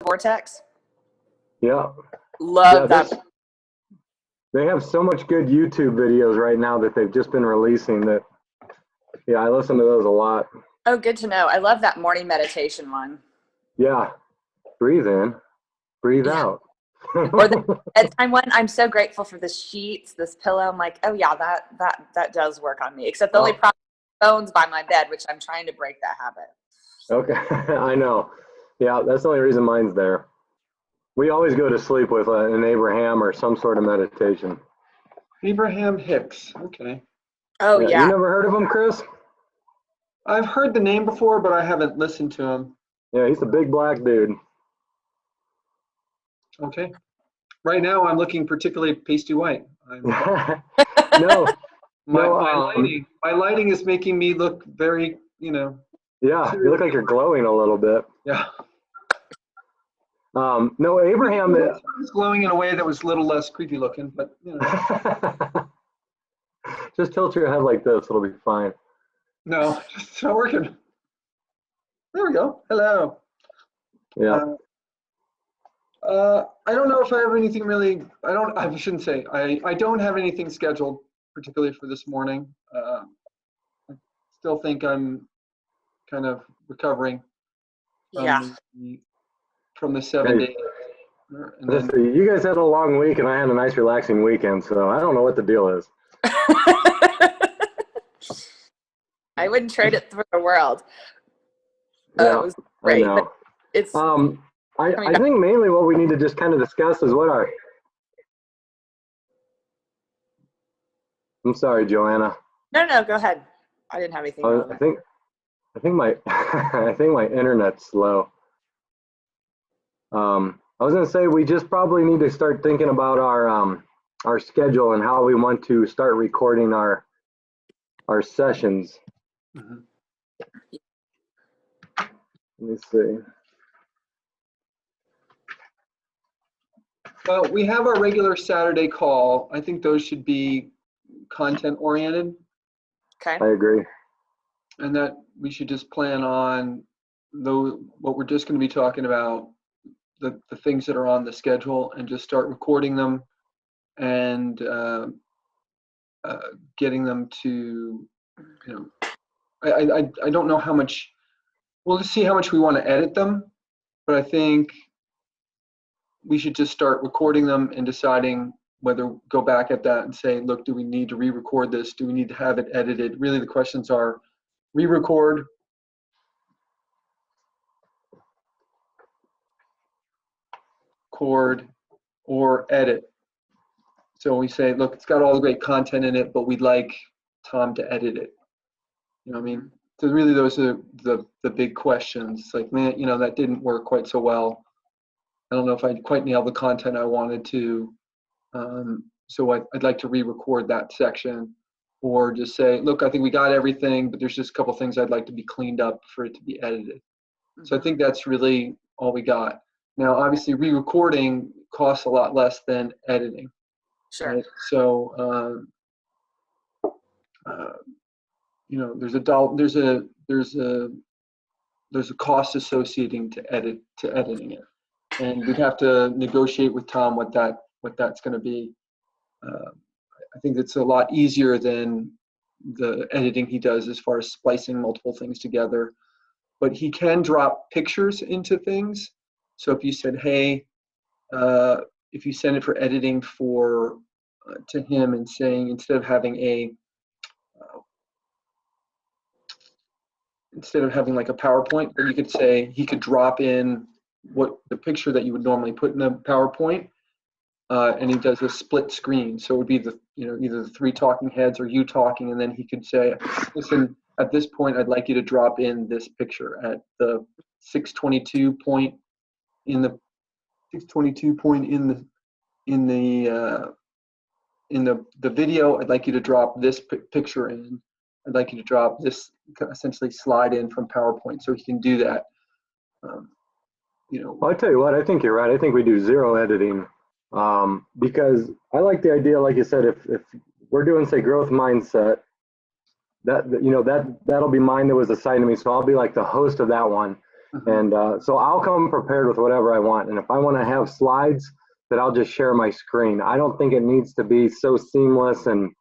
Vortex. Yeah. Love that. They have so much good YouTube videos right now that they've just been releasing that, yeah, I listen to those a lot. Oh, good to know. I love that morning meditation one. Yeah. Breathe in, breathe out. Or the bedtime one. I'm so grateful for the sheets, this pillow. I'm like, oh yeah, that does work on me. Except the only problem is phones by my bed, which I'm trying to break that habit. Okay, I know. Yeah, that's the only reason mine's there. We always go to sleep with an Abraham or some sort of meditation. Abraham Hicks. Okay. Oh yeah. You never heard of him, Chris? I've heard the name before, but I haven't listened to him. Yeah, he's a big black dude. Okay. Right now, I'm looking particularly pasty white. No. My lighting is making me look very, Yeah, you look like you're glowing a little bit. Yeah. No, Abraham is glowing in a way that was a little less creepy looking, but Just tilt your head like this, it'll be fine. No, it's not working. There we go. Hello. Yeah. I don't know if I have anything really. I shouldn't say. I don't have anything scheduled particularly for this morning. I still think I'm kind of recovering from the 7 days. And then, you guys had a long week, and I had a nice relaxing weekend, so I don't know what the deal is. I wouldn't trade it for the world. Yeah, it was great. I know. It's. I think mainly what we need to just kind of discuss is what our. I'm sorry, Joanna. No, go ahead. I didn't have anything. I think my I think my internet's slow. I was gonna say we just probably need to start thinking about our schedule and how we want to start recording our sessions. Mm-hmm. Let me see. Well, we have our regular Saturday call. I think those should be content oriented. Okay. I agree. And that we should just plan on what we're just going to be talking about, the things that are on the schedule, and just start recording them and getting them to, I don't know how much, we'll just see how much we want to edit them, but I think we should just start recording them and deciding whether go back at that and say, look, do we need to re-record this? Do we need to have it edited? Really, the questions are re-record, record, or edit. So we say, look, it's got all the great content in it, but we'd like Tom to edit it. You know what I mean? So really, those are the big questions. It's like, man, that didn't work quite so well. I don't know if I quite nailed the content I wanted to. So I'd like to re-record that section, or just say, look, I think we got everything, but there's just a couple things I'd like to be cleaned up for it to be edited. Mm-hmm. So I think that's really all we got. Now, obviously, re-recording costs a lot less than editing. Sure. Right? So, there's a cost associating to editing it, and we'd have to negotiate with Tom what that's going to be. I think it's a lot easier than the editing he does as far as splicing multiple things together. But he can drop pictures into things. So if you said, hey, if you send it for editing to him and saying, instead of having like a PowerPoint, you could say he could drop in what the picture that you would normally put in the PowerPoint, and he does a split screen. So it would be either the three talking heads or you talking, and then he could say, listen, at this point, I'd like you to drop in this picture at the 622 point in the video. I'd like you to drop this picture in. I'd like you to drop this, essentially slide in from PowerPoint, so he can do that. Well, I tell you what, I think you're right. I think we do zero editing, because I like the idea, like you said, if we're doing, say, growth mindset, that'll be mine that was assigned to me, so I'll be like the host of that one. And so I'll come prepared with whatever I want. And if I want to have slides, that I'll just share my screen. I don't think it needs to be so seamless and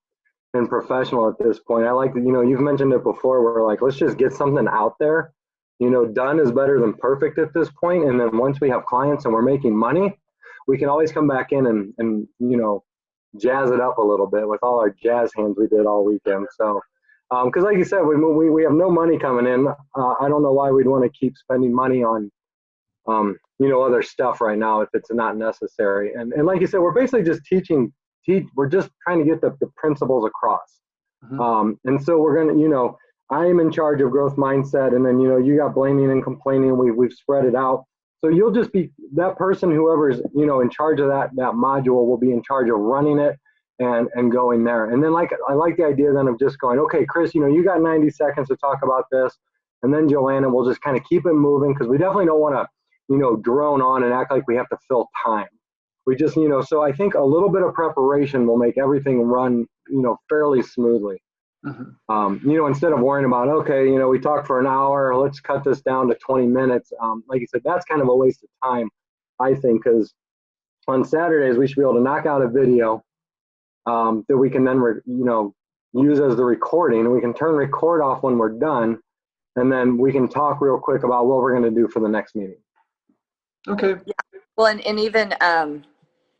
professional at this point. I like that, you've mentioned it before, where like, let's just get something out there. Done is better than perfect at this point. And then once we have clients and we're making money, we can always come back in and jazz it up a little bit with all our jazz hands we did all weekend. So, because like you said, we have no money coming in. I don't know why we'd want to keep spending money on, other stuff right now if it's not necessary. And like you said, we're basically just we're just trying to get the principles across. And so we're going to, I am in charge of growth mindset, and then, you got blaming and complaining. We've spread it out. So you'll just be that person, whoever's, in charge of that module will be in charge of running it and going there. And then I like the idea then of just going, okay, Chris, you got 90 seconds to talk about this. And then Joanna will just kind of keep it moving, because we definitely don't want to, drone on and act like we have to fill time. We just, so I think a little bit of preparation will make everything run, fairly smoothly. Instead of worrying about, okay, we talked for an hour, let's cut this down to 20 minutes. Like you said, that's kind of a waste of time, I think, because on Saturdays, we should be able to knock out a video that we can then, use as the recording, and we can turn record off when we're done. And then we can talk real quick about what we're going to do for the next meeting. Okay. Yeah. Well, and even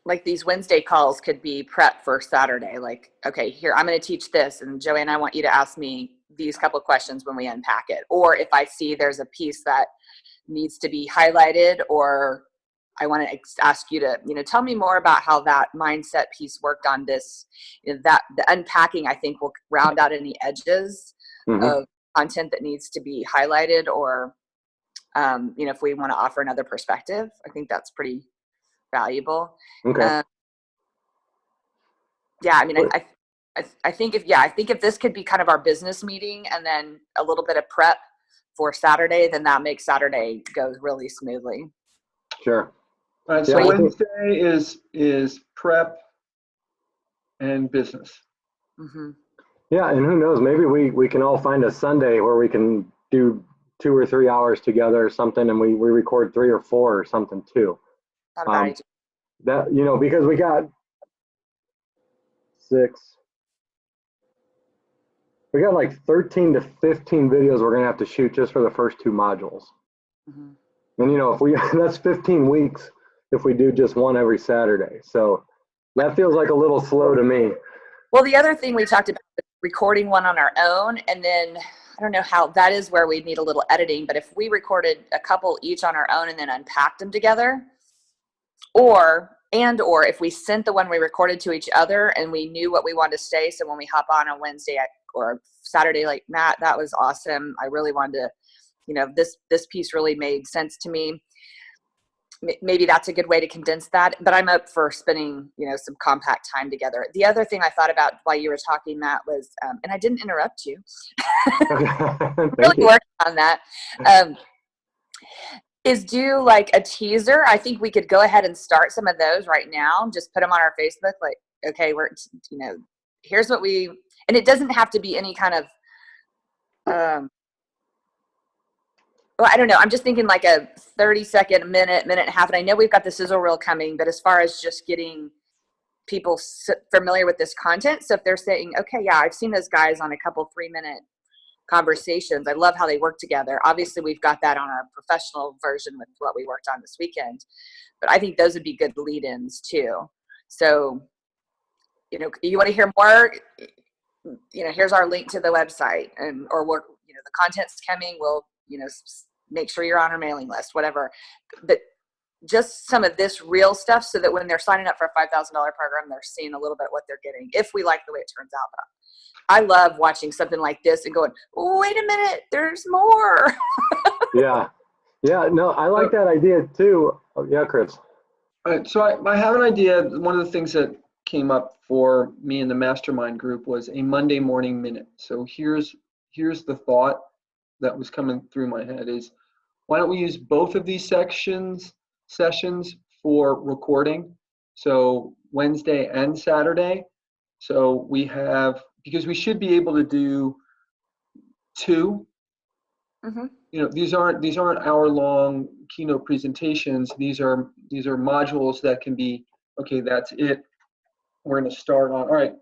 like these Wednesday calls could be prep for Saturday. Like, okay, here, I'm going to teach this. And Joanne, I want you to ask me these couple of questions when we unpack it. Or if I see there's a piece that needs to be highlighted, or I want to ask you to, tell me more about how that mindset piece worked on this, that the unpacking, I think, will round out any edges of content that needs to be highlighted, or, if we want to offer another perspective. I think that's pretty valuable. Okay. Yeah, I mean, I think if this could be kind of our business meeting and then a little bit of prep for Saturday, then that makes Saturday go really smoothly. Sure. All right. So Yeah, Wednesday is prep and business. Yeah, and who knows? Maybe we can all find a Sunday where we can do 2 or 3 hours together or something, and we record 3 or 4 or something too. That because we got 13 to 15 videos we're gonna have to shoot just for the first 2 modules. And if we that's 15 weeks if we do just one every Saturday. So that feels like a little slow to me. Well, the other thing we talked about is recording one on our own, and then I don't know how that is where we'd need a little editing, but if we recorded a couple each on our own and then unpacked them together, or if we sent the one we recorded to each other and we knew what we wanted to say, so when we hop on Wednesday or Saturday, like, Matt, that was awesome, I really wanted to, this piece really made sense to me. Maybe that's a good way to condense that, but I'm up for spending, some compact time together. The other thing I thought about while you were talking, Matt, was, and I didn't interrupt you, really working on that, is do like a teaser. I think we could go ahead and start some of those right now. Just put them on our Facebook. Like, okay, we're, here's what and it doesn't have to be any kind of, well, I don't know. I'm just thinking like a 30-second, minute and a half. And I know we've got the sizzle reel coming, but as far as just getting people familiar with this content. So if they're saying, okay, yeah, I've seen those guys on a couple 3-minute conversations. I love how they work together. Obviously, we've got that on our professional version with what we worked on this weekend. But I think those would be good lead-ins too. So, you want to hear more, here's our link to the website, and or what, the content's coming. We'll, make sure you're on our mailing list, whatever. But just some of this real stuff, so that when they're signing up for a $5,000 program, they're seeing a little bit what they're getting, if we like the way it turns out. But I love watching something like this and going, wait a minute, there's more. Yeah. No, I like that idea too. Oh, yeah, Chris. All right. So I have an idea. One of the things that came up for me in the mastermind group was a Monday morning minute. So here's the thought that was coming through my head is, why don't we use both of these sessions for recording? So Wednesday and Saturday. So we have, because we should be able to do 2 these aren't hour-long keynote presentations. These are modules that can be, okay, that's it. We're going to start on, all right,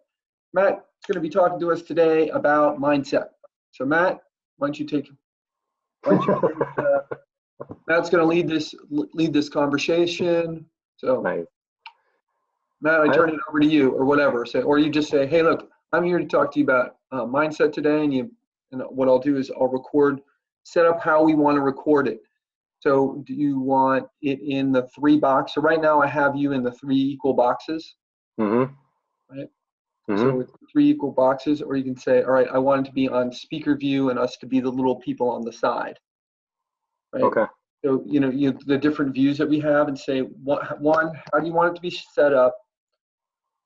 Matt's going to be talking to us today about mindset. So Matt, why don't you take Matt's going to lead this conversation. So Nice. Matt, I turn it over to you or whatever. So, or you just say, hey, look, I'm here to talk to you about mindset today. And what I'll do is I'll set up how we want to record it. So do you want it in the 3 box? So right now I have you in the 3 equal boxes. Mm-hmm. Right? Mm-hmm. So it's 3 equal boxes, or you can say, all right, I want it to be on speaker view and us to be the little people on the side. Right? Okay. So, the different views that we have, and say, one, how do you want it to be set up?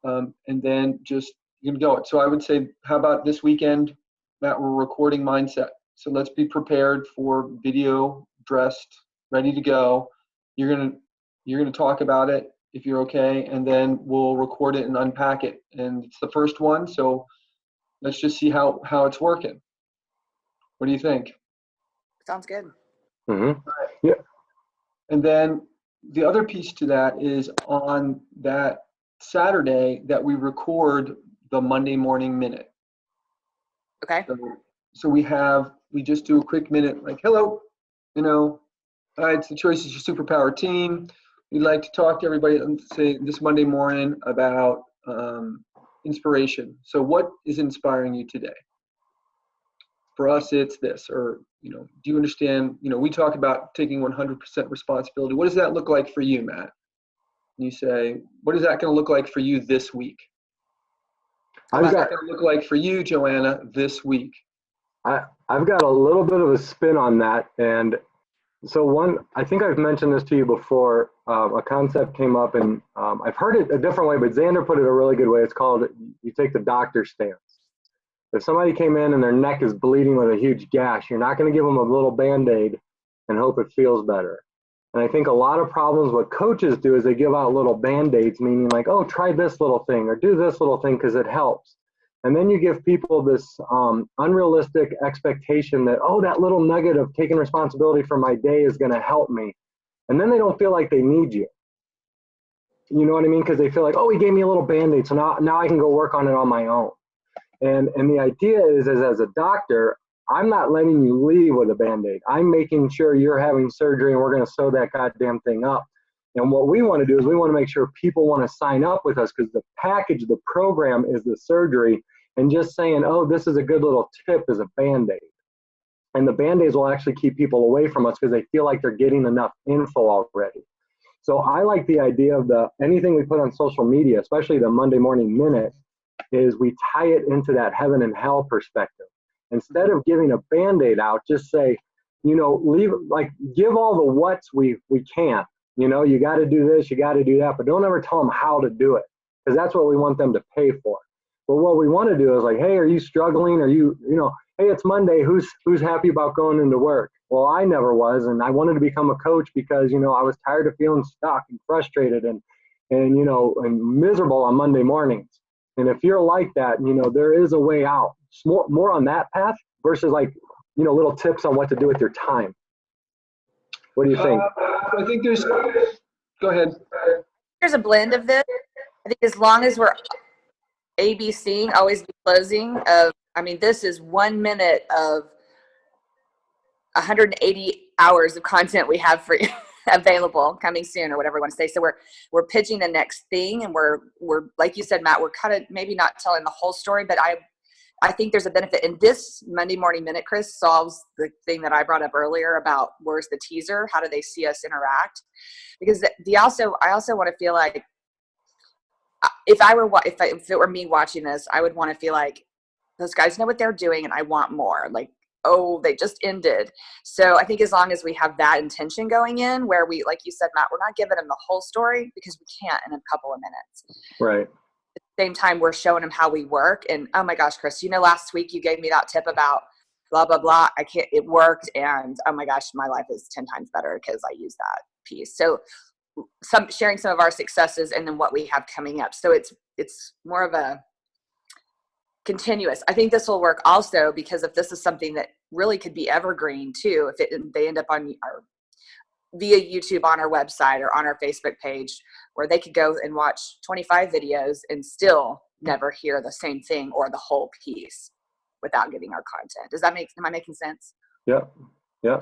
And then just, you can go. So I would say, how about this weekend, Matt, we're recording mindset. So let's be prepared for video, dressed, ready to go. You're gonna talk about it if you're okay, and then we'll record it and unpack it. And it's the first one, so let's just see how it's working. What do you think? Sounds good. Mm-hmm. Yeah. And then the other piece to that is on that Saturday that we record the Monday morning minute. Okay. So we just do a quick minute, like, hello, it's the Choices Your Superpower team. We'd like to talk to everybody and say this Monday morning about inspiration. So what is inspiring you today? For us, it's this, or, do you understand, we talk about taking 100% responsibility. What does that look like for you, Matt? And you say, what is that going to look like for you this week? What's that going to look like for you, Joanna, this week? I've got a little bit of a spin on that. And so I think I've mentioned this to you before, a concept came up, and I've heard it a different way, but Xander put it a really good way. It's called, you take the doctor stance. If somebody came in and their neck is bleeding with a huge gash, you're not going to give them a little Band-Aid and hope it feels better. And I think a lot of problems what coaches do is they give out little Band-Aids, meaning like, oh, try this little thing or do this little thing because it helps. And then you give people this unrealistic expectation that, oh, that little nugget of taking responsibility for my day is going to help me. And then they don't feel like they need you. You know what I mean? Because they feel like, oh, he gave me a little Band-Aid, so now I can go work on it on my own. And the idea is as a doctor, I'm not letting you leave with a Band-Aid. I'm making sure you're having surgery and we're going to sew that goddamn thing up. And what we want to do is we want to make sure people want to sign up with us, because the package, the program is the surgery, and just saying, oh, this is a good little tip is a Band-Aid. And the Band-Aids will actually keep people away from us because they feel like they're getting enough info already. So I like the idea of anything we put on social media, especially the Monday morning minute, is we tie it into that heaven and hell perspective. Instead of giving a Band-Aid out, just say, give all the whats we can. You got to do this, you got to do that, but don't ever tell them how to do it, because that's what we want them to pay for. But what we want to do is like, hey, are you struggling? Are you, hey, it's Monday. Who's happy about going into work? Well, I never was, and I wanted to become a coach because, I was tired of feeling stuck and frustrated and miserable on Monday mornings. And if you're like that, there is a way out. It's more on that path versus little tips on what to do with your time. What do you think? I think go ahead. There's a blend of this. I think as long as we're ABCing, always be closing this is 1 minute of 180 hours of content we have for you available coming soon, or whatever we want to say. So we're pitching the next thing, and we're like you said, Matt, we're kind of maybe not telling the whole story, but I think there's a benefit. And this Monday morning minute, Chris, solves the thing that I brought up earlier about where's the teaser? How do they see us interact? Because I also want to feel like if it were me watching this, I would want to feel like those guys know what they're doing and I want more. Like, oh, they just ended. So I think as long as we have that intention going in, where we, like you said, Matt, we're not giving them the whole story because we can't in a couple of minutes. Right. At the same time, we're showing them how we work. And oh my gosh, Chris, last week you gave me that tip about blah, blah, blah. It worked. And oh my gosh, my life is 10 times better because I use that piece. So sharing some of our successes and then what we have coming up. So it's more of a continuous. I think this will work also because if this is something that really could be evergreen too, if they end up on our via YouTube on our website or on our Facebook page, where they could go and watch 25 videos and still never hear the same thing or the whole piece without getting our content. Am I making sense? Yeah. Yeah.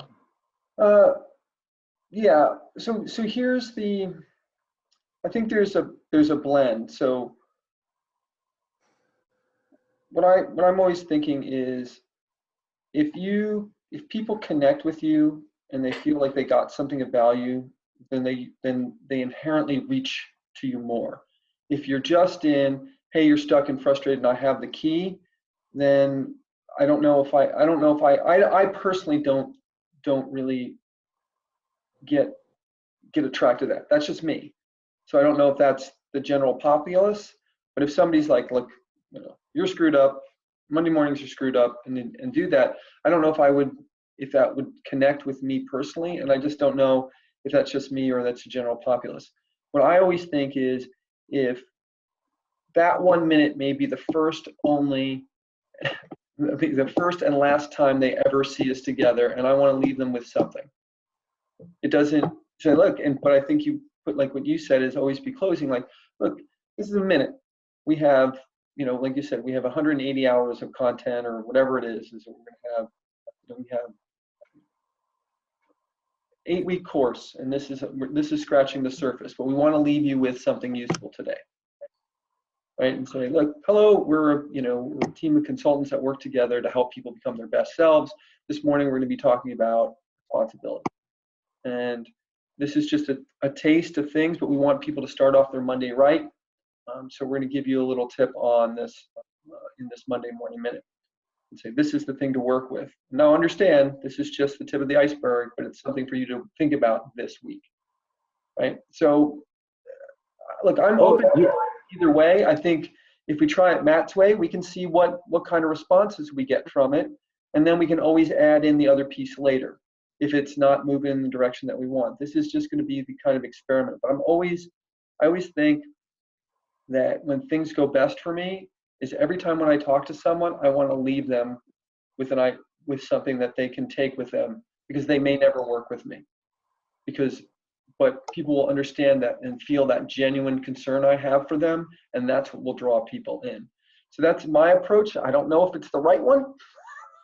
Yeah. So here's I think there's a blend. So what I'm always thinking is if people connect with you and they feel like they got something of value, then they inherently reach to you more. If you're just in, hey, you're stuck and frustrated and I have the key, then I personally don't really get attracted to that. That's just me. So I don't know if that's the general populace, but if somebody's like, look, you're screwed up, Monday mornings are screwed up, and do that, I don't know if that would connect with me personally, and I just don't know if that's just me or that's the general populace. What I always think is if that 1 minute may be the first and last time they ever see us together, and I want to leave them with something. It doesn't say, look, but I think you put like what you said is always be closing, like, look, this is a minute. We have, like you said, we have 180 hours of content or whatever it is that we're going to have. We have 8-week course, and this is scratching the surface, but we want to leave you with something useful today. Right? And say, look, hello, we're a team of consultants that work together to help people become their best selves. This morning, we're going to be talking about responsibility. And this is just a taste of things, but we want people to start off their Monday right. So we're going to give you a little tip on this in this Monday morning minute and say, this is the thing to work with. Now understand, this is just the tip of the iceberg, but it's something for you to think about this week. Right? So look, I'm open either way. I think if we try it Matt's way, we can see what kind of responses we get from it. And then we can always add in the other piece later if it's not moving in the direction that we want. This is just going to be the kind of experiment. But I always think that when things go best for me is every time when I talk to someone, I want to leave them with something that they can take with them, because they may never work with me. But people will understand that and feel that genuine concern I have for them, and that's what will draw people in. So that's my approach. I don't know if it's the right one.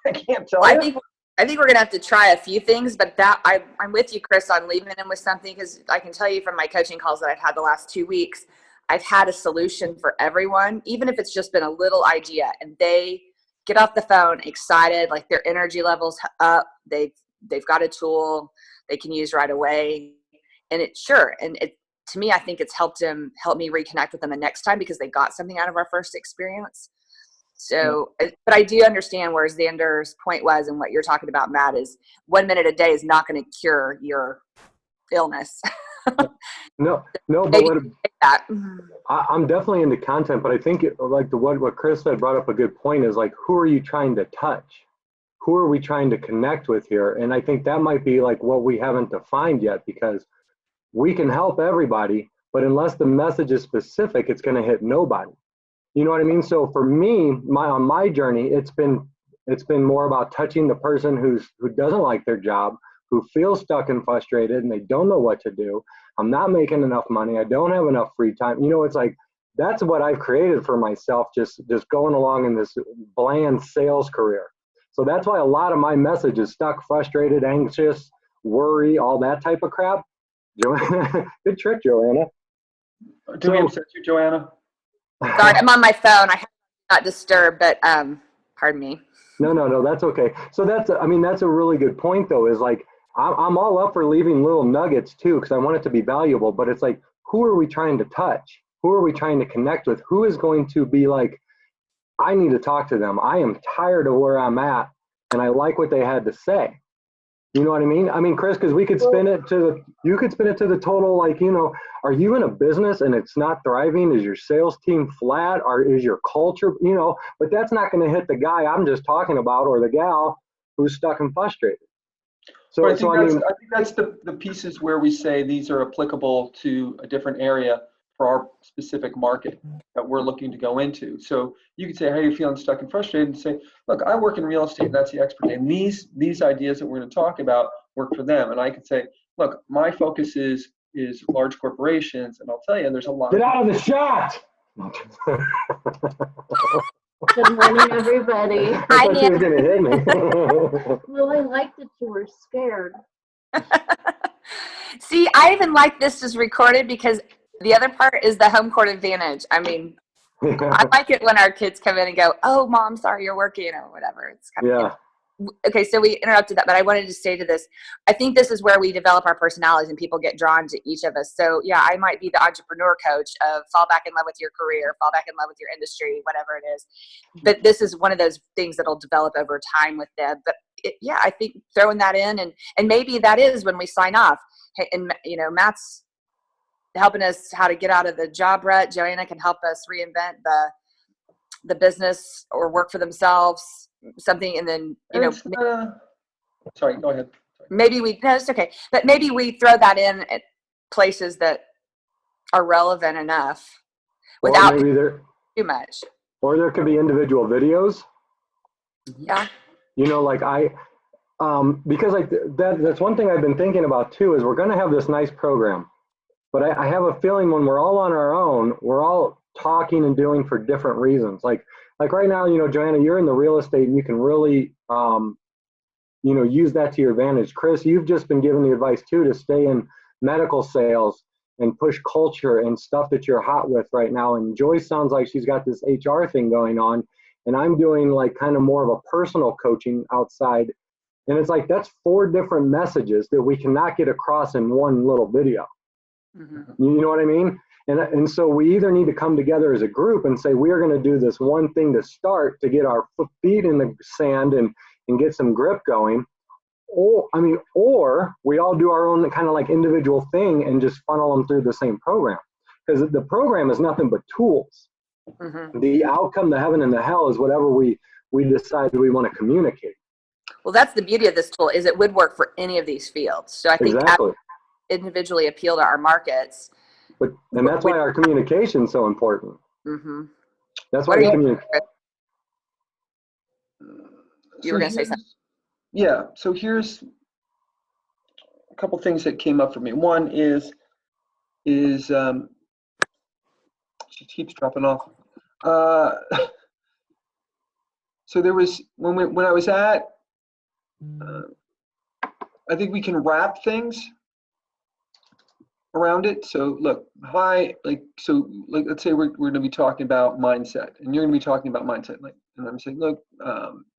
I can't tell you. I think we're going to have to try a few things, but I'm with you, Chris, on leaving them with something, because I can tell you from my coaching calls that I've had the last 2 weeks, I've had a solution for everyone, even if it's just been a little idea, and they get off the phone excited, like their energy levels up, they've got a tool they can use right away. And to me, I think it's helped me reconnect with them the next time because they got something out of our first experience. So, but I do understand where Xander's point was, and what you're talking about, Matt, is 1 minute a day is not going to cure your illness. No, but I'm definitely into content, but I think what Chris said brought up a good point is like, who are you trying to touch? Who are we trying to connect with here? And I think that might be like what we haven't defined yet, because we can help everybody, but unless the message is specific, it's going to hit nobody. You know what I mean? So for me, on my journey, it's been more about touching the person who doesn't like their job, who feels stuck and frustrated, and they don't know what to do. I'm not making enough money. I don't have enough free time. It's like, that's what I've created for myself, just going along in this bland sales career. So that's why a lot of my message is stuck, frustrated, anxious, worry, all that type of crap. Joanna, good trick, Joanna. Do we upset you, Joanna? Sorry, I'm on my phone. I have not disturbed, but pardon me. No, that's okay. So that's a really good point, though, is like, I'm all up for leaving little nuggets too, because I want it to be valuable, but it's like, who are we trying to touch? Who are we trying to connect with? Who is going to be like, I need to talk to them. I am tired of where I'm at, and I like what they had to say. You know what I mean? I mean, Chris, because you could spin it to the total, like, are you in a business and it's not thriving? Is your sales team flat? Or is your culture, but that's not going to hit the guy I'm just talking about, or the gal who's stuck and frustrated. So I think that's the pieces where we say these are applicable to a different area. for our specific market that we're looking to go into. So you could say, how are you feeling stuck and frustrated? And say, look, I work in real estate, and that's the expertise. And these ideas that we're going to talk about work for them. And I could say, look, my focus is large corporations, and I'll tell you, there's a lot. Get out of the shot! Good morning, everybody. I thought she was going to hit me. Well, I liked that you were scared. See, I even like this is recorded because the other part is the home court advantage. I mean, I like it when our kids come in and go, "Oh, Mom, sorry you're working," or whatever. It's kind of okay. So we interrupted that, but I wanted to say to this, I think this is where we develop our personalities and people get drawn to each of us. So yeah, I might be the entrepreneur coach of fall back in love with your career, fall back in love with your industry, whatever it is. But this is one of those things that'll develop over time with them. But yeah, I think throwing that in and maybe that is when we sign off. Hey, and you know, Matt's helping us how to get out of the job rut. Joanna can help us reinvent the business or work for themselves, something. And then, you know, Sorry, go ahead. Sorry. Maybe no, it's okay. But maybe we throw that in at places that are relevant enough without too much. Or there could be individual videos. Yeah. You know, like because like that's one thing I've been thinking about too, is we're going to have this nice program. But I have a feeling when we're all on our own, we're all talking and doing for different reasons. Like right now, you know, Joanna, you're in the real estate and you can really, you know, use that to your advantage. Chris, you've just been given the advice too to stay in medical sales and push culture and stuff that you're hot with right now. And Joyce sounds like she's got this HR thing going on. And I'm doing like kind of more of a personal coaching outside. And it's like, that's 4 different messages that we cannot get across in one little video. Mm-hmm. You know what I mean? And so we either need to come together as a group and say, we are going to do this one thing to start to get our feet in the sand and get some grip going. Or we all do our own kind of like individual thing and just funnel them through the same program. Because the program is nothing but tools. Mm-hmm. The outcome, the heaven and the hell is whatever we decide we want to communicate. Well, that's the beauty of this tool, is it would work for any of these fields. So I think exactly. Individually appeal to our markets. And that's why our communication is so important. Mm-hmm. That's why we communicate. You were going to say something. Yeah. So here's a couple things that came up for me. One is she keeps dropping off. So there was when I was at, I think we can wrap things around it. So look, let's say we're going to be talking about mindset, and you're going to be talking about mindset. And I'm saying, look,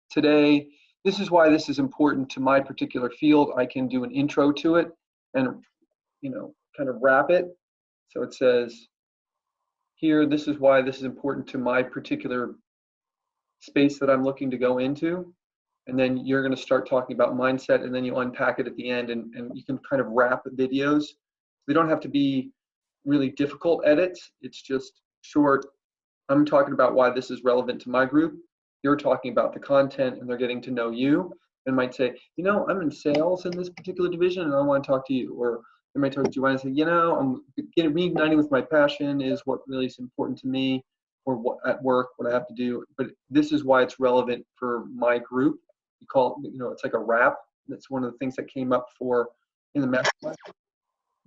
today, this is why this is important to my particular field. I can do an intro to it, and kind of wrap it. So it says, here, this is why this is important to my particular space that I'm looking to go into. And then you're going to start talking about mindset, and then you unpack it at the end, and you can kind of wrap the videos. They don't have to be really difficult edits. It's just short. I'm talking about why this is relevant to my group. You're talking about the content, and they're getting to know you, and might say, I'm in sales in this particular division, and I want to talk to you. Or they might talk to you and say, I'm reigniting with my passion is what really is important to me, or what at work, what I have to do. But this is why it's relevant for my group. You call it, it's like a wrap. That's one of the things that came up in the masterclass.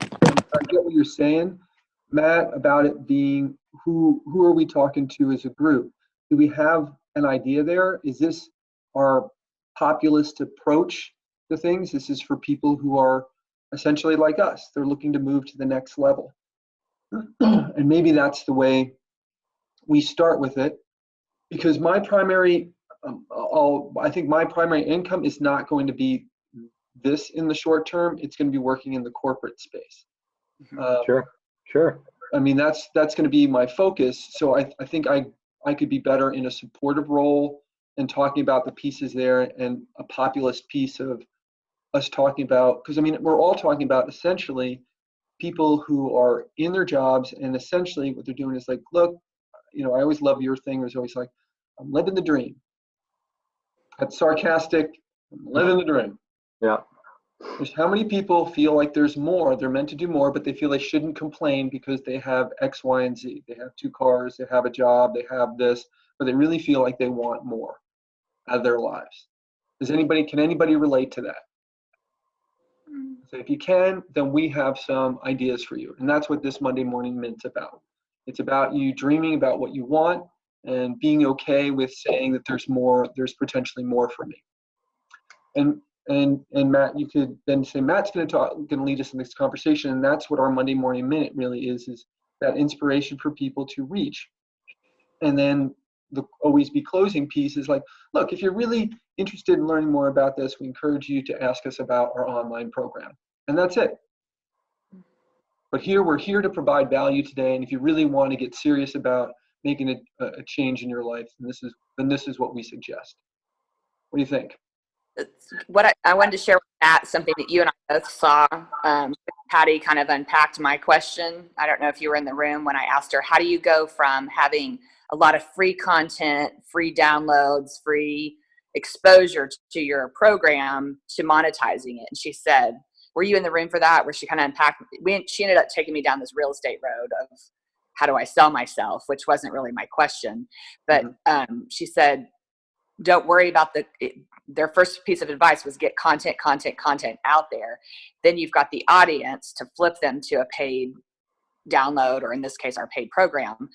I get what you're saying, Matt, about it being who are we talking to as a group? Do we have an idea there? Is this our populist approach to things? This is for people who are essentially like us. They're looking to move to the next level. And maybe that's the way we start with it, because my primary, I think my primary income is not going to be this in the short term. It's going to be working in the corporate space. Sure. I mean, that's going to be my focus. So I think I could be better in a supportive role and talking about the pieces there, and a populist piece of us talking about, because I mean, we're all talking about essentially people who are in their jobs, and essentially what they're doing is like, look, I always love your thing. There's always like, I'm living the dream. That's sarcastic. I'm living the dream. Yeah. There's how many people feel like there's more, they're meant to do more, but they feel they shouldn't complain because they have X, Y, and Z. They have 2 cars, they have a job, they have this, but they really feel like they want more out of their lives. Can anybody relate to that? So if you can, then we have some ideas for you. And that's what this Monday Morning Minute's about. It's about you dreaming about what you want and being okay with saying that there's potentially more for me. And Matt, you could then say, Matt's going to lead us in this conversation. And that's what our Monday Morning Minute really is that inspiration for people to reach. And then the always be closing piece is like, look, if you're really interested in learning more about this, we encourage you to ask us about our online program. And that's it. But we're here to provide value today. And if you really want to get serious about making a change in your life, then this is what we suggest. What do you think? What I wanted to share with Matt, something that you and I both saw. Patty kind of unpacked my question. I don't know if you were in the room when I asked her, how do you go from having a lot of free content, free downloads, free exposure to your program to monetizing it? And she said, were you in the room for that? Where she kind of unpacked, she ended up taking me down this real estate road of how do I sell myself, which wasn't really my question. But she said, don't worry about their first piece of advice was get content out there. Then you've got the audience to flip them to a paid download, or in this case, our paid program.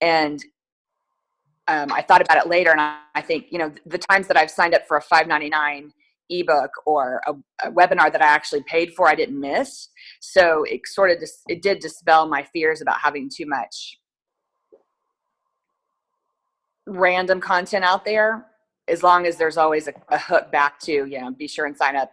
And I thought about it later, and I think, the times that I've signed up for a $5.99 ebook or a webinar that I actually paid for, I didn't miss. So it did dispel my fears about having too much random content out there, as long as there's always a hook back to, be sure and sign up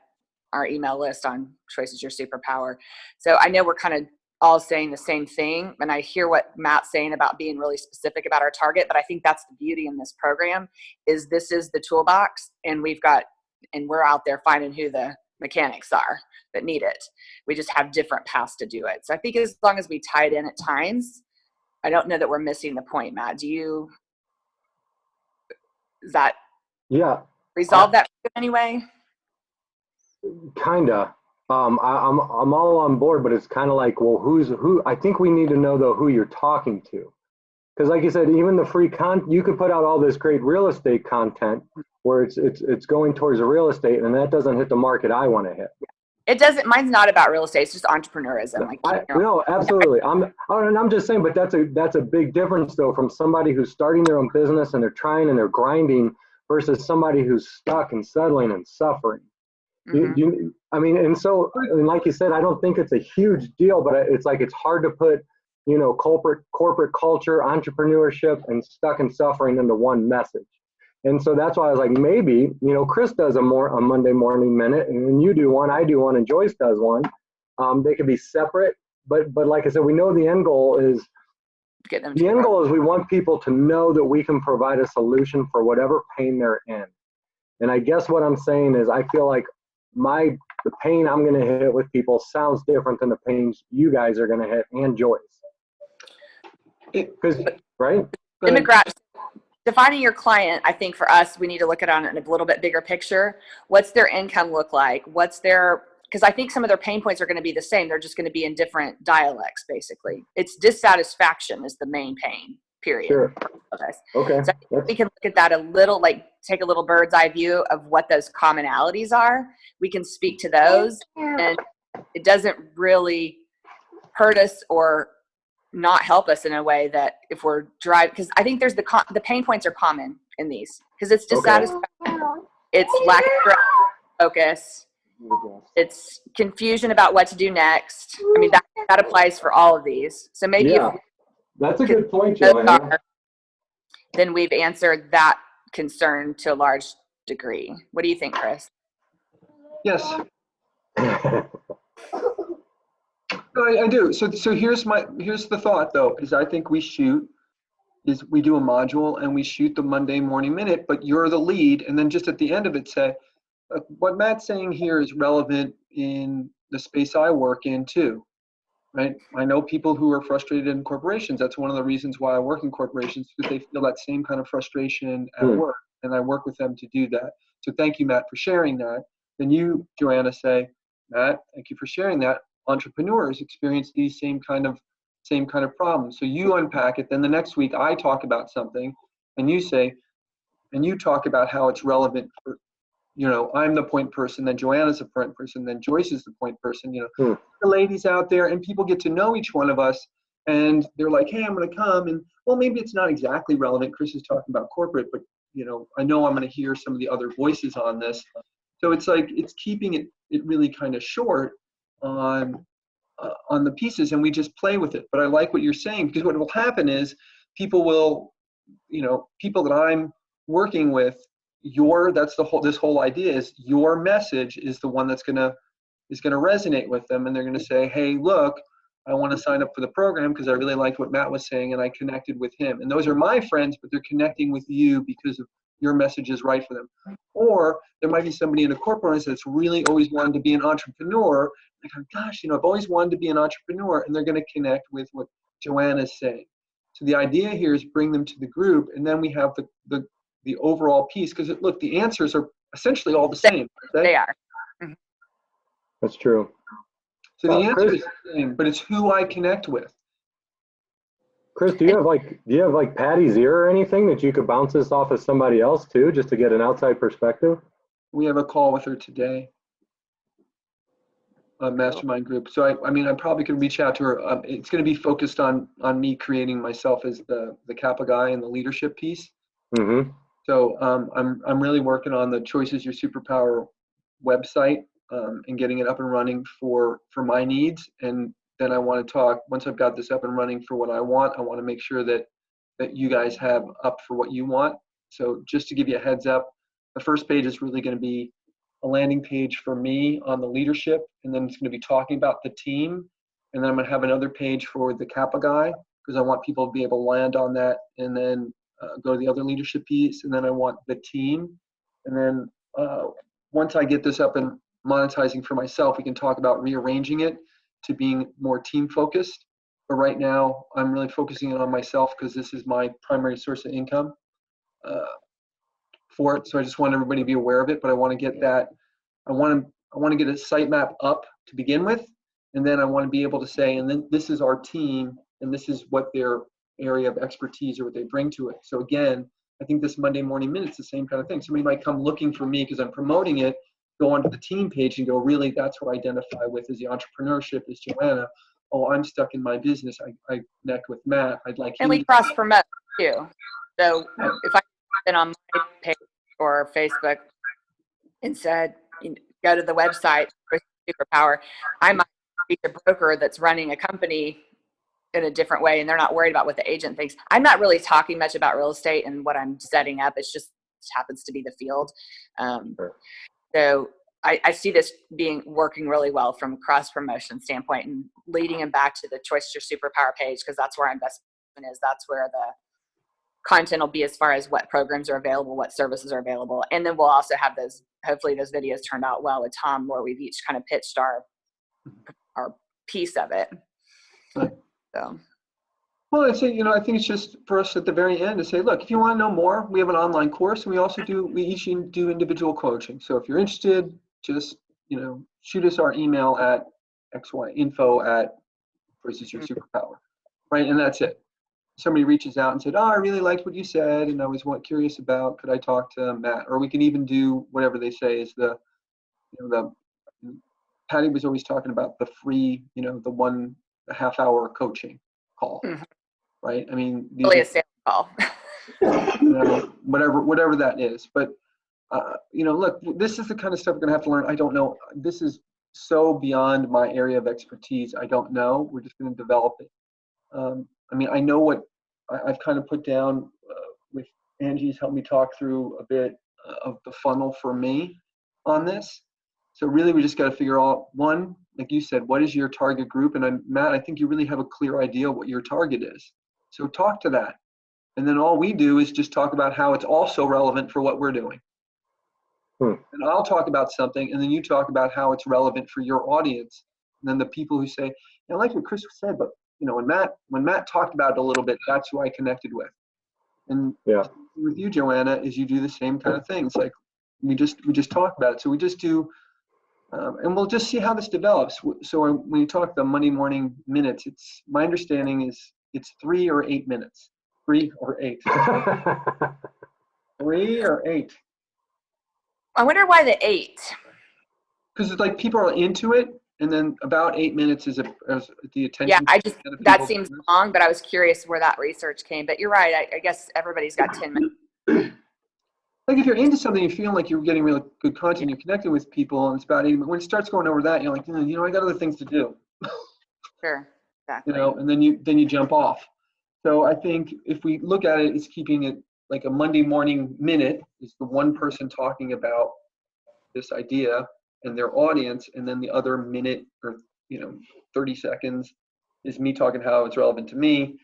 our email list on Choice is Your Superpower. So I know we're kind of all saying the same thing, and I hear what Matt's saying about being really specific about our target, but I think that's the beauty in this program is this is the toolbox, and we're out there finding who the mechanics are that need it. We just have different paths to do it. So I think as long as we tie it in at times, I don't know that we're missing the point, Matt. Does that resolve that anyway? Kinda. I'm all on board, but it's kind of like, well, who? I think we need to know though who you're talking to, because like you said, even the free content, you could put out all this great real estate content where it's going towards the real estate, and that doesn't hit the market I want to hit. It doesn't. Mine's not about real estate. It's just entrepreneurism. No, absolutely. I'm just saying, but that's a big difference though from somebody who's starting their own business and they're trying and they're grinding versus somebody who's stuck and settling and suffering. Mm-hmm. And like you said, I don't think it's a huge deal, but it's like it's hard to put, corporate culture, entrepreneurship, and stuck and suffering into one message. And so that's why I was like, maybe, Chris does a Monday Morning Minute, and you do one, I do one, and Joyce does one. They could be separate, but like I said, we know the end goal is we want people to know that we can provide a solution for whatever pain they're in. And I guess what I'm saying is I feel like the pain I'm going to hit with people sounds different than the pains you guys are going to hit, and Joyce. Right? Demographics. Defining your client, I think for us, we need to look at it on a little bit bigger picture. What's their income look like? Because I think some of their pain points are going to be the same. They're just going to be in different dialects, basically. It's dissatisfaction is the main pain, period. Sure. Okay. So we can look at that a little, take a little bird's eye view of what those commonalities are. We can speak to those, and it doesn't really hurt us or not help us in a way that if we're driving, because I think there's the pain points are common in these, because it's dissatisfaction, it's lack of focus, it's confusion about what to do next. I mean, that applies for all of these. So maybe that's a good point, Joanna. Then we've answered that concern to a large degree. What do you think, Chris? Yes. I do. So here's the thought though, is I think we do a module and we shoot the Monday Morning Minute, but you're the lead. And then just at the end of it say, what Matt's saying here is relevant in the space I work in too, right? I know people who are frustrated in corporations. That's one of the reasons why I work in corporations, because they feel that same kind of frustration at work, and I work with them to do that. So thank you, Matt, for sharing that. Then you, Joanna, say, Matt, thank you for sharing that. Entrepreneurs experience these same kind of problems. So you unpack it. Then the next week I talk about something, and you say, and you talk about how it's relevant for, I'm the point person, then Joanna's the point person, then Joyce is the point person. The ladies out there, and people get to know each one of us, and they're like, hey, I'm going to come, and well, maybe it's not exactly relevant. Chris is talking about corporate, but I know I'm going to hear some of the other voices on this. So it's like it's keeping it really kind of short on the pieces, and we just play with it. But I like what you're saying, because what will happen is people will, people that I'm working with, this whole idea is your message is the one that's gonna resonate with them, and they're gonna say, hey, look, I want to sign up for the program because I really liked what Matt was saying and I connected with him. And those are my friends, but they're connecting with you because of your message is right for them. Or there might be somebody in a corporate that's really always wanted to be an entrepreneur. Like, gosh, I've always wanted to be an entrepreneur, and they're going to connect with what Joanna's saying. So the idea here is bring them to the group, and then we have the overall piece, because look, the answers are essentially all the same. They are. That's true. So the answer is the same, but it's who I connect with. Chris, do you have like Patty's ear or anything that you could bounce this off of somebody else too, just to get an outside perspective? We have a call with her today, a mastermind group. So I probably could reach out to her. It's going to be focused on me creating myself as the Kappa guy and the leadership piece. Mm-hmm. So I'm really working on the Choice is Your Superpower website and getting it up and running for my needs. And then I want to talk, once I've got this up and running for what I want to make sure that you guys have up for what you want. So just to give you a heads up, the first page is really going to be a landing page for me on the leadership, and then it's going to be talking about the team. And then I'm going to have another page for the Kappa guy, because I want people to be able to land on that and then go to the other leadership piece. And then I want the team. And then once I get this up and monetizing for myself, we can talk about rearranging it to being more team focused. But right now I'm really focusing on myself, because this is my primary source of income for it. So I just want everybody to be aware of it, but I want to get that, I want to get a sitemap up to begin with. And then I want to be able to say, and then this is our team, and this is what their area of expertise or what they bring to it. So again, I think this Monday Morning Minute's the same kind of thing. Somebody might come looking for me because I'm promoting it, go onto the team page and go, really, that's what I identify with is the entrepreneurship, is Joanna. Oh, I'm stuck in my business. I connect with Matt. I'd like And we cross promote too. So if I been on my page or Facebook and said, go to the website for Superpower, I might be the broker that's running a company in a different way, and they're not worried about what the agent thinks. I'm not really talking much about real estate and what I'm setting up. It's just happens to be the field. So I see this working really well from cross promotion standpoint, and leading them back to the Choice Your Superpower page, because that's where our investment is. That's where the content will be as far as what programs are available, what services are available. And then we'll also have hopefully those videos turned out well with Tom, where we've each kind of pitched our piece of it. Right. So. Well, I think it's just for us at the very end to say, look, if you want to know more, we have an online course, and we each do individual coaching. So if you're interested, just, shoot us our email at info@Choice Is Your Superpower, right? And that's it. Somebody reaches out and said, oh, I really liked what you said, and I was curious about, could I talk to Matt? Or we can even do whatever they say is Patty was always talking about the free, the 1.5 hour coaching call, right? I mean, really a sales call. whatever that is. But, look, this is the kind of stuff we're going to have to learn. I don't know. This is so beyond my area of expertise. I don't know. We're just going to develop it. I know what I've kind of put down with Angie's helped me talk through a bit of the funnel for me on this. So really, we just got to figure out, one, like you said, what is your target group? And Matt, I think you really have a clear idea of what your target is. So talk to that. And then all we do is just talk about how it's also relevant for what we're doing. And I'll talk about something, and then you talk about how it's relevant for your audience. And then the people who say, I like what Chris said, but when Matt talked about it a little bit, that's who I connected with. And with you, Joanna, is you do the same kind of thing. It's like we just talk about it. So we just do And we'll just see how this develops. So when you talk the Monday morning minutes, my understanding is it's 3 or 8 minutes. 3 or 8. 3 or 8. I wonder why the 8. Because it's like people are into it, and then about 8 minutes is the attention. Yeah, that people. seems long, but I was curious where that research came. But you're right. I guess everybody's got 10 minutes. Like if you're into something, you feel like you're getting really good content, you're connecting with people, and it's about 8 minutes. When it starts going over that, you're like, I got other things to do. Sure, exactly. And then you jump off. So I think if we look at it, it's keeping it like a Monday morning minute is the one person talking about this idea and their audience, and then the other minute or 30 seconds is me talking how it's relevant to me.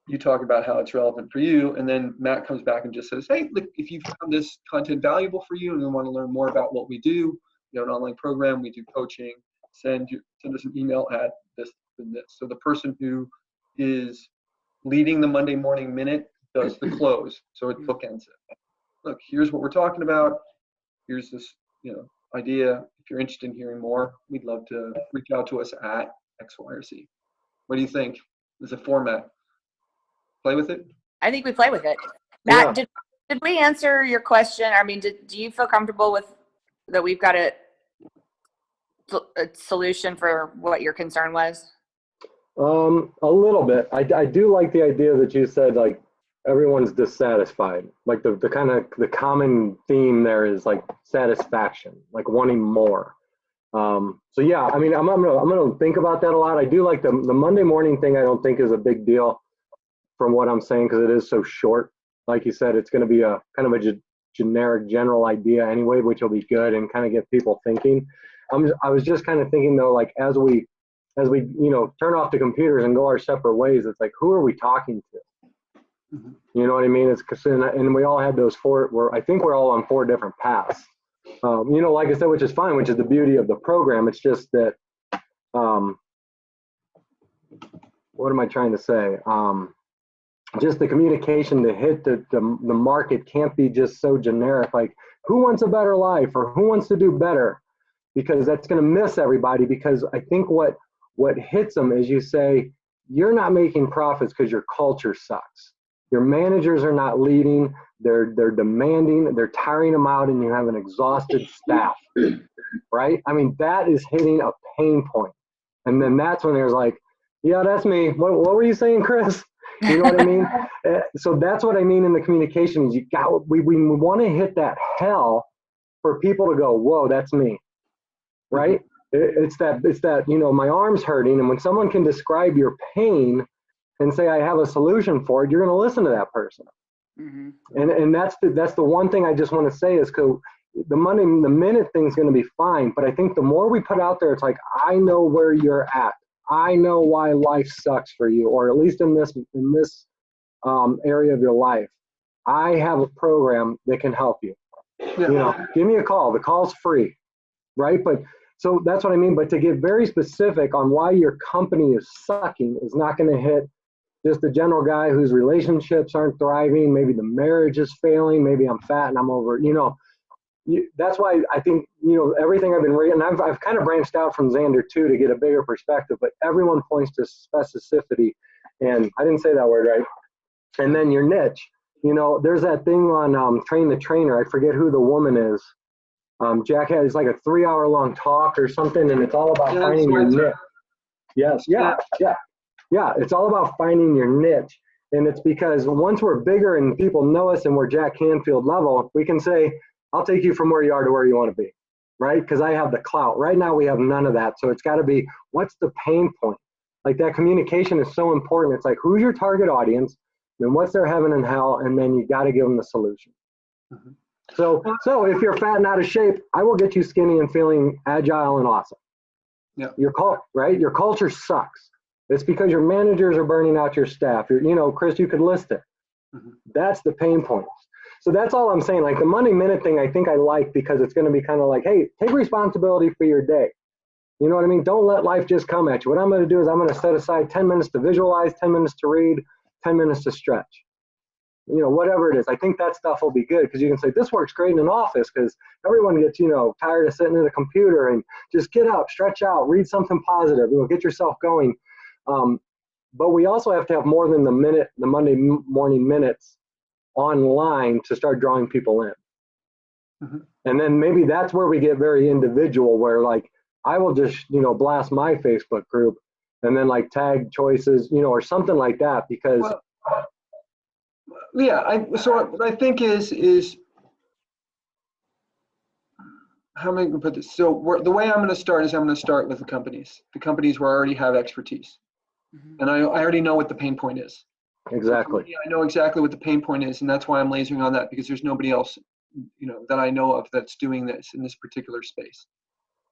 You talk about how it's relevant for you, and then Matt comes back and just says, hey, look, if you found this content valuable for you and you want to learn more about what we do, an online program, we do coaching, send us an email at this and this. So the person who is leading the Monday morning minute does the close. So it bookends it. Look, here's what we're talking about. Here's this, idea. If you're interested in hearing more, we'd love to reach out to us at X, Y, or Z. What do you think? As a format, play with it? I think we play with it. Matt, did we answer your question? I mean, do you feel comfortable with that we've got a solution for what your concern was? A little bit. I do like the idea that you said, like, everyone's dissatisfied. Like the common theme there is like satisfaction, like wanting more. So yeah, I mean, I'm gonna think about that a lot. I do like the Monday morning thing. I don't think is a big deal from what I'm saying, because it is so short. Like you said, it's going to be a kind of a generic general idea anyway, which will be good and kind of get people thinking. I was just kind of thinking though, like as we turn off the computers and go our separate ways, it's like, who are we talking to? Mm-hmm. You know what I mean? It's and we all had those I think we're all on 4 different paths. Like I said, which is fine, which is the beauty of the program. It's just that, what am I trying to say? Just the communication to hit the market can't be just so generic, like who wants a better life or who wants to do better, because that's going to miss everybody. Because I think what hits them is you say, you're not making profits because your culture sucks. Your managers are not leading. They're demanding. They're tiring them out, and you have an exhausted staff, right? I mean, that is hitting a pain point. And then that's when there's like, yeah, that's me. What were you saying, Chris? You know what I mean? So that's what I mean in the communication is we want to hit that hell for people to go, whoa, that's me, right? It's that, my arm's hurting. And when someone can describe your pain and say, I have a solution for it, you're going to listen to that person. Mm-hmm. And that's the one thing I just want to say is, the minute thing's going to be fine. But I think the more we put out there, it's like, I know where you're at. I know why life sucks for you, or at least in this area of your life. I have a program that can help you. Yeah. Give me a call. The call's free, right? But so that's what I mean. But to get very specific on why your company is sucking is not going to hit just the general guy whose relationships aren't thriving. Maybe the marriage is failing. Maybe I'm fat and I'm over. That's why I think, everything I've been reading, I've kind of branched out from Xander too to get a bigger perspective, but everyone points to specificity, and I didn't say that word right. And then your niche, there's that thing on Train the Trainer. I forget who the woman is. Jack has like a 3-hour-long talk or something, and it's all about finding your niche. Yes, yeah. It's all about finding your niche. And it's because once we're bigger and people know us and we're Jack Canfield level, we can say, I'll take you from where you are to where you want to be, right? Because I have the clout. Right now, we have none of that. So it's got to be, what's the pain point? Like that communication is so important. It's like, who's your target audience? Then what's their heaven and hell? And then you got to give them the solution. Mm-hmm. So if you're fat and out of shape, I will get you skinny and feeling agile and awesome. Yeah. Your culture sucks. It's because your managers are burning out your staff. Chris, you could list it. Mm-hmm. That's the pain points. So that's all I'm saying. Like the Monday minute thing, I think I like because it's going to be kind of like, hey, take responsibility for your day. You know what I mean? Don't let life just come at you. What I'm going to do is I'm going to set aside 10 minutes to visualize, 10 minutes to read, 10 minutes to stretch. whatever it is. I think that stuff will be good because you can say this works great in an office because everyone gets, tired of sitting at a computer, and just get up, stretch out, read something positive, get yourself going. But we also have to have more than the Monday morning minutes online to start drawing people in. Mm-hmm. And then maybe that's where we get very individual, where like I will just, blast my Facebook group and then like tag choices, or something like that, because so what I think is how am I going to put this? So the way I'm going to start is I'm going to start with the companies where I already have expertise. Mhm. And I already know what the pain point is. exactly. So I know exactly what the pain point is, and that's why I'm lasering on that, because there's nobody else, that I know of that's doing this in this particular space,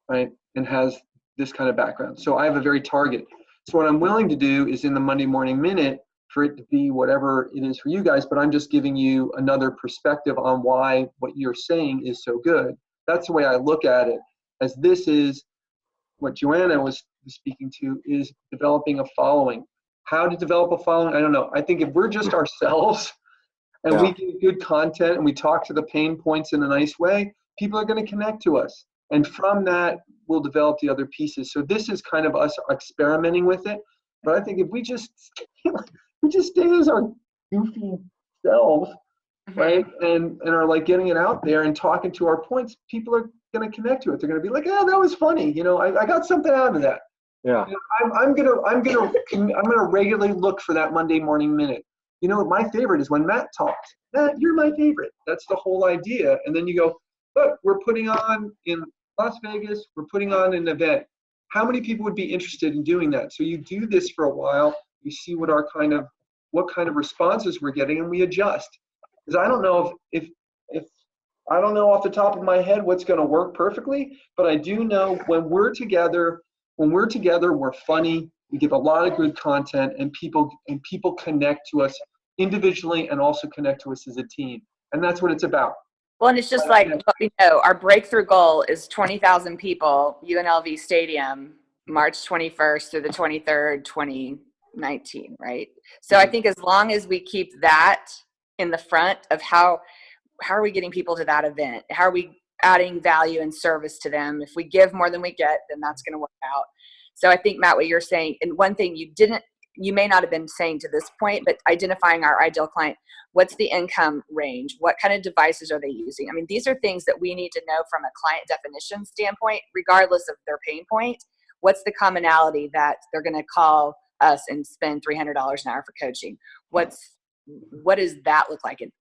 right? And has this kind of background. So I have a very target. So what I'm willing to do is in the Monday morning minute for it to be whatever it is for you guys, but I'm just giving you another perspective on why what you're saying is so good. That's the way I look at it, as this is what Joanna was speaking to, is developing a following. How to develop a following, I don't know. I think if we're just ourselves and we give good content and we talk to the pain points in a nice way, people are going to connect to us. And from that, we'll develop the other pieces. So this is kind of us experimenting with it. But I think if we just stay as our goofy selves, right, and are like getting it out there and talking to our points, people are going to connect to it. They're going to be like, "Oh, that was funny. I got something out of that." Yeah. I'm gonna regularly look for that Monday morning minute. My favorite is when Matt talks. Matt, you're my favorite. That's the whole idea. And then you go, look, we're putting on in Las Vegas, we're putting on an event. How many people would be interested in doing that? So you do this for a while, you see what kind of responses we're getting, and we adjust. Because I don't know if I don't know off the top of my head what's going to work perfectly, but I do know when we're together, we're funny, we give a lot of good content, and people connect to us individually and also connect to us as a team. And that's what it's about. Well, and it's just like what we know, our breakthrough goal is 20,000 people, UNLV Stadium, March 21st through the 23rd, 2019, right? So I think as long as we keep that in the front of how are we getting people to that event? How are we adding value and service to them? If we give more than we get, then that's going to work out. So I think, Matt, what you're saying, and one thing you may not have been saying to this point, but identifying our ideal client, what's the income range? What kind of devices are they using? I mean, these are things that we need to know from a client definition standpoint, regardless of their pain point. What's the commonality that they're going to call us and spend $300 an hour for coaching? What does that look like? And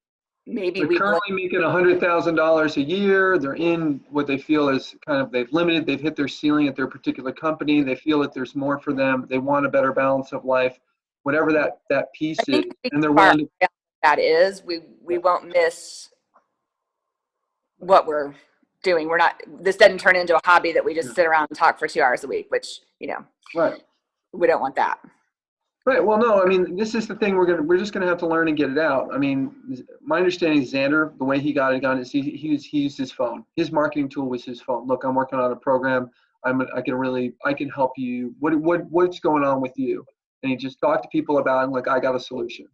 maybe they're currently making $100,000 a year. They're in what they feel is they've hit their ceiling at their particular company. They feel that there's more for them. They want a better balance of life, whatever that piece is. And they're willing to. That is, we won't miss what we're doing. This doesn't turn into a hobby that we just sit around and talk for 2 hours a week, which, Right. We don't want that. Right. Well, no, I mean, this is the thing we're just going to have to learn and get it out. I mean, my understanding is Xander, the way he got it is he used his phone. His marketing tool was his phone. Look, I'm working on a program. I can help you. What's going on with you? And he just talked to people about it, and like, I got a solution.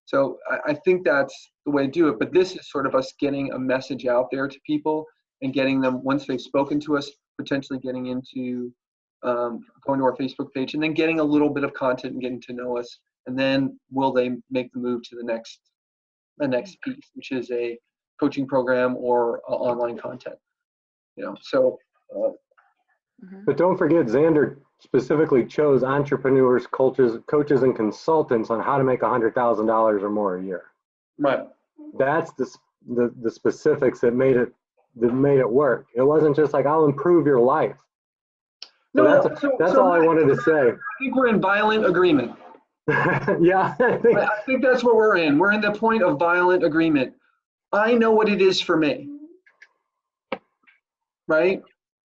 So I think that's the way to do it. But this is sort of us getting a message out there to people and getting them, once they've spoken to us, potentially getting into going to our Facebook page and then getting a little bit of content and getting to know us. And then will they make the move to the next piece, which is a coaching program or online content, But don't forget, Xander specifically chose entrepreneurs, coaches, and consultants on how to make $100,000 or more a year. Right. That's the specifics that made it work. It wasn't just like, I'll improve your life. So that's all I wanted to say. I think we're in violent agreement. Yeah. I think that's what we're in. We're in the point of violent agreement. I know what it is for me. Right?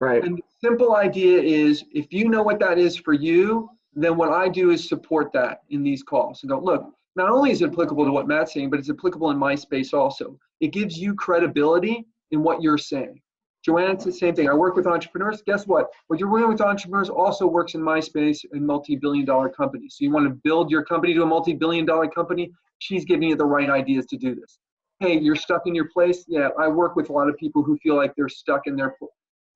Right. And the simple idea is, if you know what that is for you, then what I do is support that in these calls. And go, look, not only is it applicable to what Matt's saying, but it's applicable in my space also. It gives you credibility in what you're saying. Joanna's the same thing. I work with entrepreneurs. Guess what? What you're working with entrepreneurs also works in my space in multi-billion-dollar companies. So you want to build your company to a multi-billion-dollar company, she's giving you the right ideas to do this. Hey, you're stuck in your place. Yeah, I work with a lot of people who feel like they're stuck in their,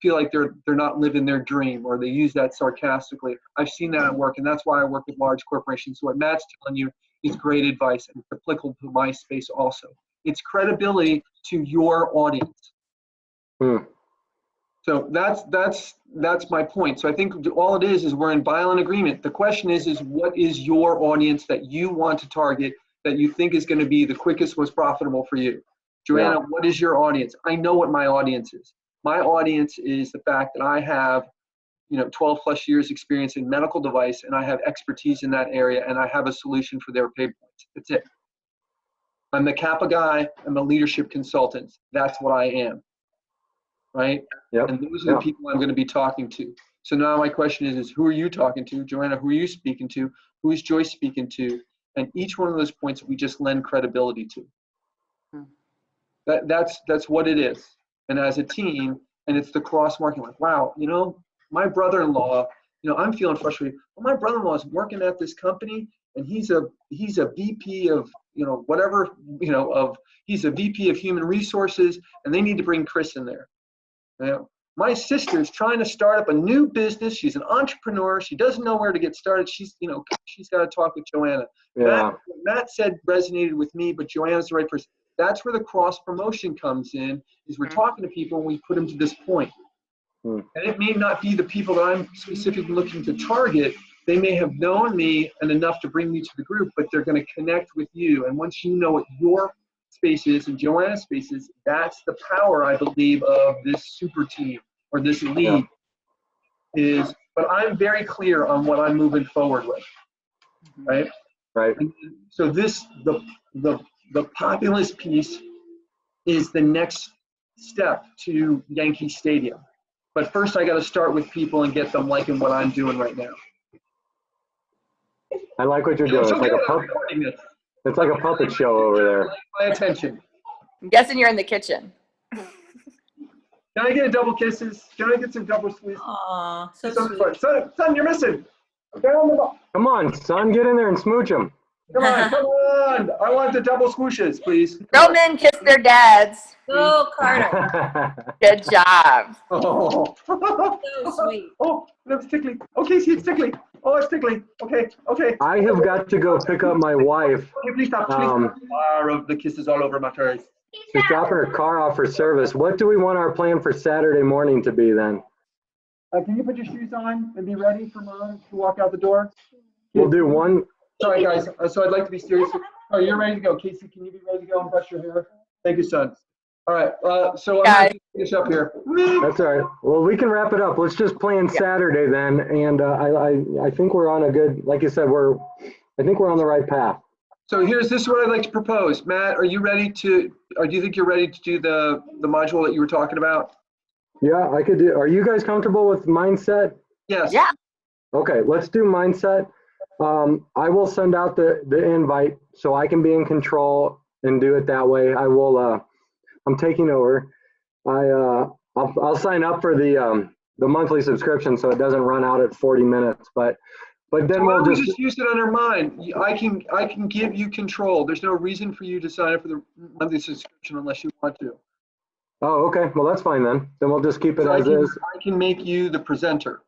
feel like they're not living their dream, or they use that sarcastically. I've seen that at work, and that's why I work with large corporations. So what Matt's telling you is great advice, and it's applicable to my space also. It's credibility to your audience. So that's my point. So I think all it is we're in violent agreement. The question is what is your audience that you want to target, that you think is going to be the quickest, most profitable for you? Joanna, what is your audience? I know what my audience is. My audience is the fact that I have, 12 plus years experience in medical device, and I have expertise in that area, and I have a solution for their pain points. That's it. I'm the Kappa guy. I'm a leadership consultant. That's what I am. Right? Yep. And those are the people I'm going to be talking to. So now my question is who are you talking to? Joanna, who are you speaking to? Who is Joyce speaking to? And each one of those points we just lend credibility to. That's what it is. And as a team, and it's the cross-marketing, like, wow, my brother-in-law, I'm feeling frustrated. Well, my brother-in-law is working at this company, and he's a VP of, whatever, he's a VP of human resources, and they need to bring Chris in there. My sister's trying to start up a new business. She's an entrepreneur. She doesn't know where to get started. She's got to talk with Joanna. Yeah. Matt said resonated with me, but Joanna's the right person. That's where the cross promotion comes in, is we're talking to people and we put them to this point. And it may not be the people that I'm specifically looking to target. They may have known me and enough to bring me to the group, but they're going to connect with you. And once you know what your space is and Joanna's space is, that's the power, I believe, of this super team or this lead is, but I'm very clear on what I'm moving forward with, right? Right. And so the populist piece is the next step to Yankee Stadium. But first I got to start with people and get them liking what I'm doing right now. I like what you're doing. It's like a puppet show over there. My attention. I'm guessing you're in the kitchen. Can I get a double kisses? Can I get some double squeezes? Aw, so sweet. Son, you're missing. Down the ball. Come on, son, get in there and smooch him. Come on. I want the double sswooshes, please. Real men kiss their dads. Go, Carter. Good job. Oh. So sweet. Oh, that's tickly. Okay, see, it's tickly. Oh, it's tickly. Okay. I have got to go pick up my wife. Okay, please stop. Of the kisses all over my face. She's dropping her car off for service. What do we want our plan for Saturday morning to be then? Can you put your shoes on and be ready for Mom to walk out the door? We'll do one. Sorry, guys. So I'd like to be serious. Oh, you're ready to go. Casey, can you be ready to go and brush your hair? Thank you, son. All right. So I'm going to finish up here. That's all right. Well, we can wrap it up. Let's just plan Saturday then. And I think we're on a good, like you said, I think we're on the right path. So this is what I'd like to propose. Matt, are you ready to, or do you think you're ready to do the module that you were talking about? Yeah, I could do. Are you guys comfortable with mindset? Yes. Yeah. Okay, let's do mindset. I will send out the invite so I can be in control and do it that way. I will. I'm taking over. I'll sign up for the monthly subscription so it doesn't run out at 40 minutes. But then Why we'll don't we just just use it under mine? I can give you control. There's no reason for you to sign up for the monthly subscription unless you want to. Oh, okay. Well, that's fine then. Then we'll just keep it as is. I can make you the presenter.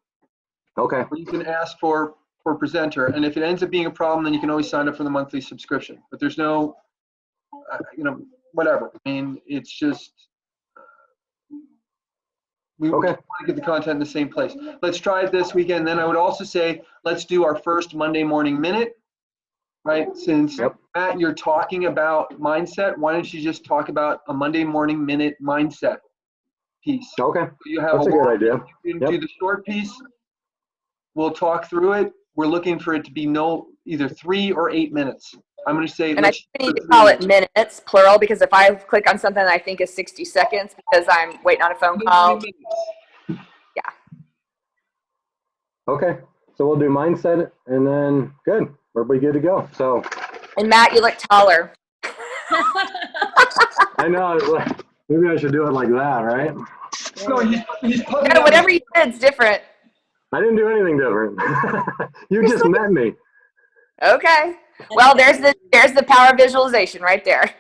Okay. Or you can ask for presenter, and if it ends up being a problem, then you can always sign up for the monthly subscription. But there's no, whatever. I mean, it's just we want to get the content in the same place. Let's try it this weekend. Then I would also say let's do our first Monday morning minute, right? Since Matt, you're talking about mindset, why don't you just talk about a Monday morning minute mindset piece? Okay. So you have That's a good idea. You can do the short piece. We'll talk through it. We're looking for it to be either 3 or 8 minutes. I'm going to say. And I think we need to call it minutes, plural, because if I click on something that I think is 60 seconds because I'm waiting on a phone call. Yeah. Okay. So we'll do mindset and then good. We're good to go. So. And Matt, you look taller. I know. Maybe I should do it like that, right? No, he's putting No, whatever you did's different. I didn't do anything different. You just met me. Okay. Well, there's the power of visualization right there.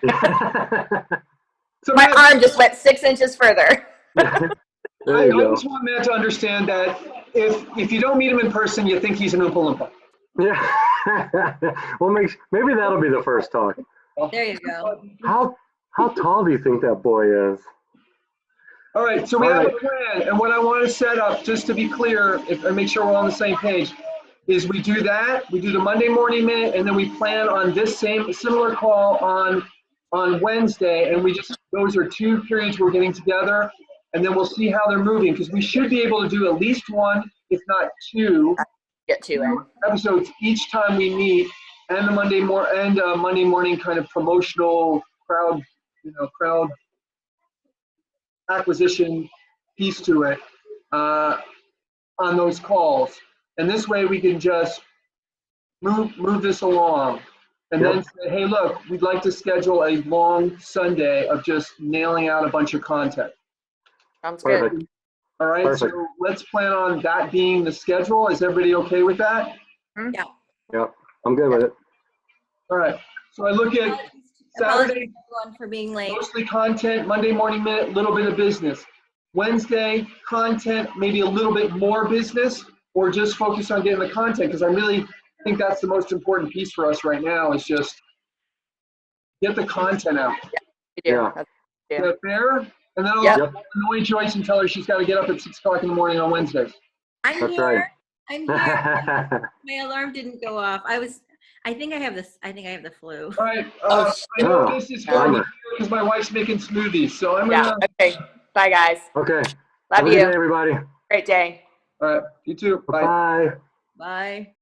So My Matt, arm just went 6 inches further. There I you go. just want Matt to understand that if you don't meet him in person, you think he's an Oompa Loompa. Yeah. Well, maybe that'll be the first talk. There you go. How tall do you think that boy is? All right, so we All have right. a plan, and what I want to set up, just to be clear, and make sure we're on the same page, is we do that, we do the Monday morning minute, and then we plan on this similar call on Wednesday, and those are 2 periods we're getting together, and then we'll see how they're moving, because we should be able to do at least 1, if not 2, Get to it. episodes each time we meet, and the Monday morning kind of promotional crowd acquisition piece to it on those calls. And this way we can just move this along and then say, hey, look, we'd like to schedule a long Sunday of just nailing out a bunch of content. Sounds good. Perfect. All right, Perfect. so let's plan on that being the schedule. Is everybody okay with that? Yep. I'm good with it. All right, so I look at Apologies Saturday, everyone for being late. mostly content, Monday morning minute, little bit of business. Wednesday, content, maybe a little bit more business, or just focus on getting the content, because I really think that's the most important piece for us right now, is just get the content out. You do. Yeah. Is that fair? And then I'll Yep. annoy Joyce and tell her she's got to get up at 6 o'clock in the morning on Wednesdays. I'm That's here. right. I'm here. My alarm didn't go off. I think I have the flu. All right, Oh, I know oh, this is hard bummer. because my wife's making smoothies, so I'm Yeah. gonna, Okay. Bye, guys. Okay. Love Have a good you. day, everybody. Great day. all right, you too, bye. Bye. Bye.